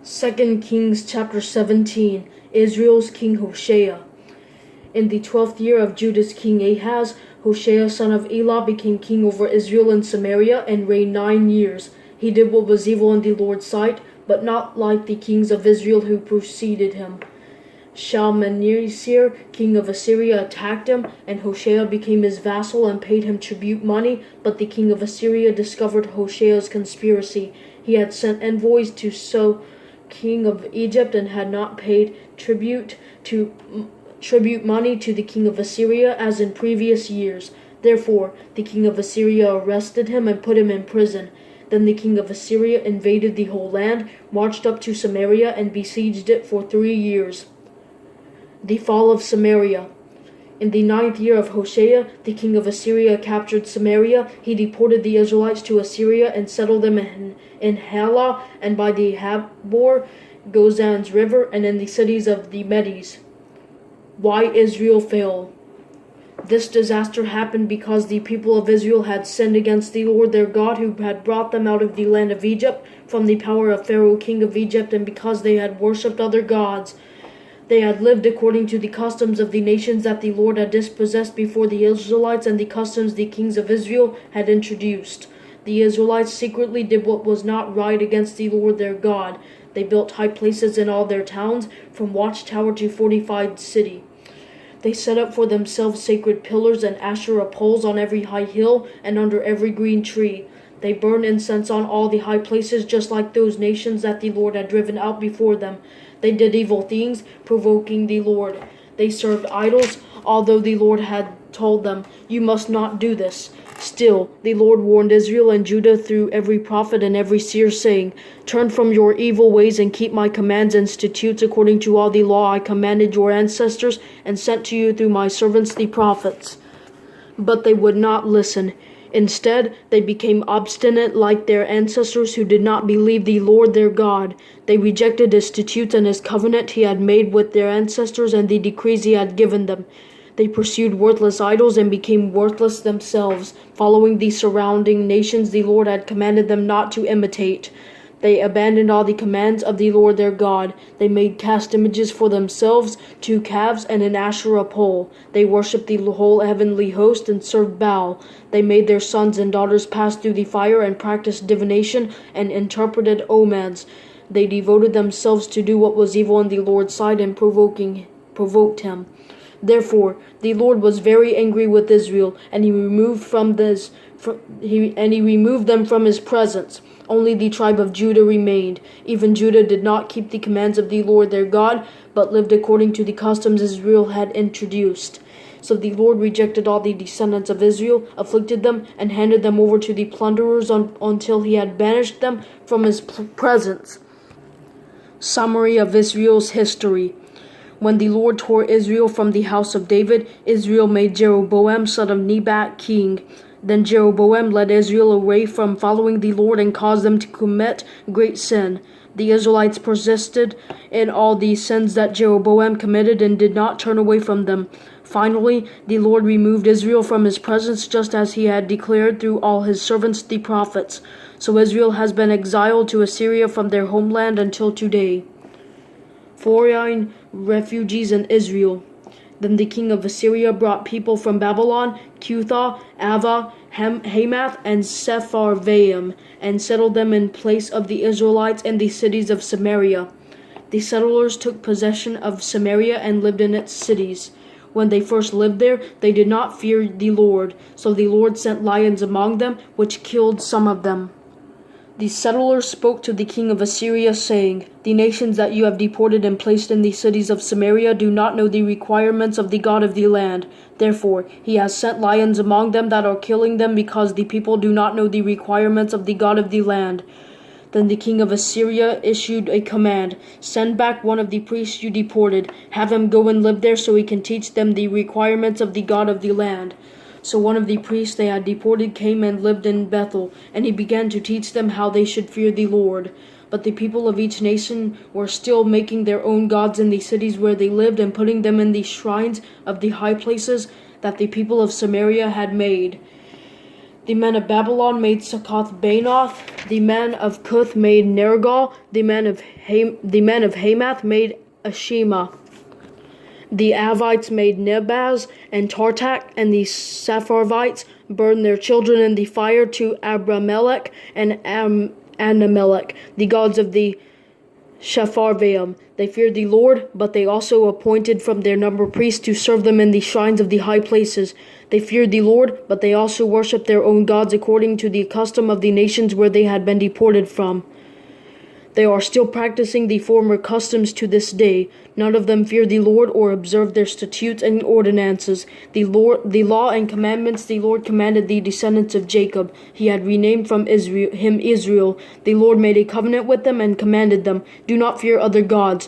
2 Kings chapter 17. Israel's king Hoshea. In the 12th year of Judah's king Ahaz, Hoshea son of Elah became king over Israel and Samaria and reigned 9 years. He did what was evil in the Lord's sight, but not like the kings of Israel who preceded him. Shalmaneser, king of Assyria, attacked him, and Hoshea became his vassal and paid him tribute money, but the king of Assyria discovered Hoshea's conspiracy. He had sent envoys to So, king of Egypt, and had not paid tribute money to the king of Assyria as in previous years. Therefore, the king of Assyria arrested him and put him in prison. Then the king of Assyria invaded the whole land, marched up to Samaria, and besieged it for 3 years. The fall of Samaria. In the 9th year of Hoshea, the king of Assyria captured Samaria. He deported the Israelites to Assyria and settled them in Halah and by the Habor, Gozan's river, and in the cities of the Medes. Why Israel fell. This disaster happened because the people of Israel had sinned against the Lord their God, who had brought them out of the land of Egypt from the power of Pharaoh king of Egypt, and because they had worshipped other gods. They had lived according to the customs of the nations that the Lord had dispossessed before the Israelites, and the customs the kings of Israel had introduced. The Israelites secretly did what was not right against the Lord their God. They built high places in all their towns, from watchtower to fortified city. They set up for themselves sacred pillars and Asherah poles on every high hill and under every green tree. They burned incense on all the high places, just like those nations that the Lord had driven out before them. They did evil things, provoking the Lord. They served idols, although the Lord had told them, "You must not do this." Still, the Lord warned Israel and Judah through every prophet and every seer, saying, "Turn from your evil ways and keep my commands and statutes according to all the law I commanded your ancestors and sent to you through my servants the prophets." But they would not listen. Instead, they became obstinate like their ancestors who did not believe the Lord their God. They rejected his statutes and his covenant he had made with their ancestors and the decrees he had given them. They pursued worthless idols and became worthless themselves, following the surrounding nations the Lord had commanded them not to imitate. They abandoned all the commands of the Lord their God. They made cast images for themselves, 2 calves and an Asherah pole. They worshipped the whole heavenly host and served Baal. They made their sons and daughters pass through the fire and practiced divination and interpreted omens. They devoted themselves to do what was evil in the Lord's sight and provoked him. Therefore, the Lord was very angry with Israel, and he removed them from his presence. Only the tribe of Judah remained. Even Judah did not keep the commands of the Lord their God, but lived according to the customs Israel had introduced. So the Lord rejected all the descendants of Israel, afflicted them, and handed them over to the plunderers until he had banished them from his presence. Summary of Israel's history. When the Lord tore Israel from the house of David, Israel made Jeroboam son of Nebat king. Then Jeroboam led Israel away from following the Lord and caused them to commit great sin. The Israelites persisted in all the sins that Jeroboam committed and did not turn away from them. Finally, the Lord removed Israel from his presence, just as he had declared through all his servants the prophets. So Israel has been exiled to Assyria from their homeland until today. Foreign refugees in Israel. Then the king of Assyria brought people from Babylon, Cuthah, Ava, Hamath, and Sepharvaim, and settled them in place of the Israelites in the cities of Samaria. The settlers took possession of Samaria and lived in its cities. When they first lived there, they did not fear the Lord, so the Lord sent lions among them, which killed some of them. The settlers spoke to the king of Assyria, saying, "The nations that you have deported and placed in the cities of Samaria do not know the requirements of the God of the land. Therefore, he has sent lions among them that are killing them, because the people do not know the requirements of the God of the land." Then the king of Assyria issued a command, "Send back one of the priests you deported. Have him go and live there so he can teach them the requirements of the God of the land." So one of the priests they had deported came and lived in Bethel, and he began to teach them how they should fear the Lord. But the people of each nation were still making their own gods in the cities where they lived and putting them in the shrines of the high places that the people of Samaria had made. The men of Babylon made Succoth-Banoth. The men of Cuth made Nergal. The men of Hamath made Ashima. The Avites made Nebaz and Tartak, and the Sepharvites burned their children in the fire to Abramelech and Anamelech, the gods of the Sepharvaim. They feared the Lord, but they also appointed from their number priests to serve them in the shrines of the high places. They feared the Lord, but they also worshipped their own gods according to the custom of the nations where they had been deported from. They are still practicing the former customs to this day. None of them fear the Lord or observe their statutes and ordinances. The law and commandments the Lord commanded the descendants of Jacob. He had renamed from Israel. The Lord made a covenant with them and commanded them, do not fear other gods.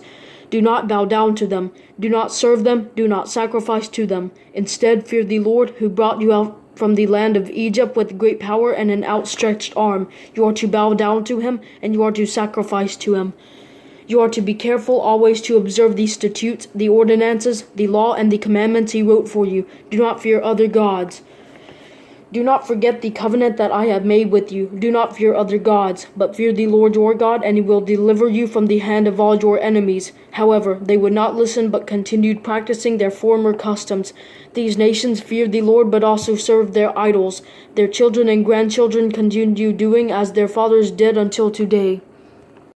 Do not bow down to them. Do not serve them. Do not sacrifice to them. Instead, fear the Lord who brought you out from the land of Egypt with great power and an outstretched arm. You are to bow down to him, and you are to sacrifice to him. You are to be careful always to observe the statutes, the ordinances, the law, and the commandments he wrote for you. Do not fear other gods. Do not forget the covenant that I have made with you. Do not fear other gods, but fear the Lord your God, and he will deliver you from the hand of all your enemies. However, they would not listen, but continued practicing their former customs. These nations feared the Lord, but also served their idols. Their children and grandchildren continued doing as their fathers did until today.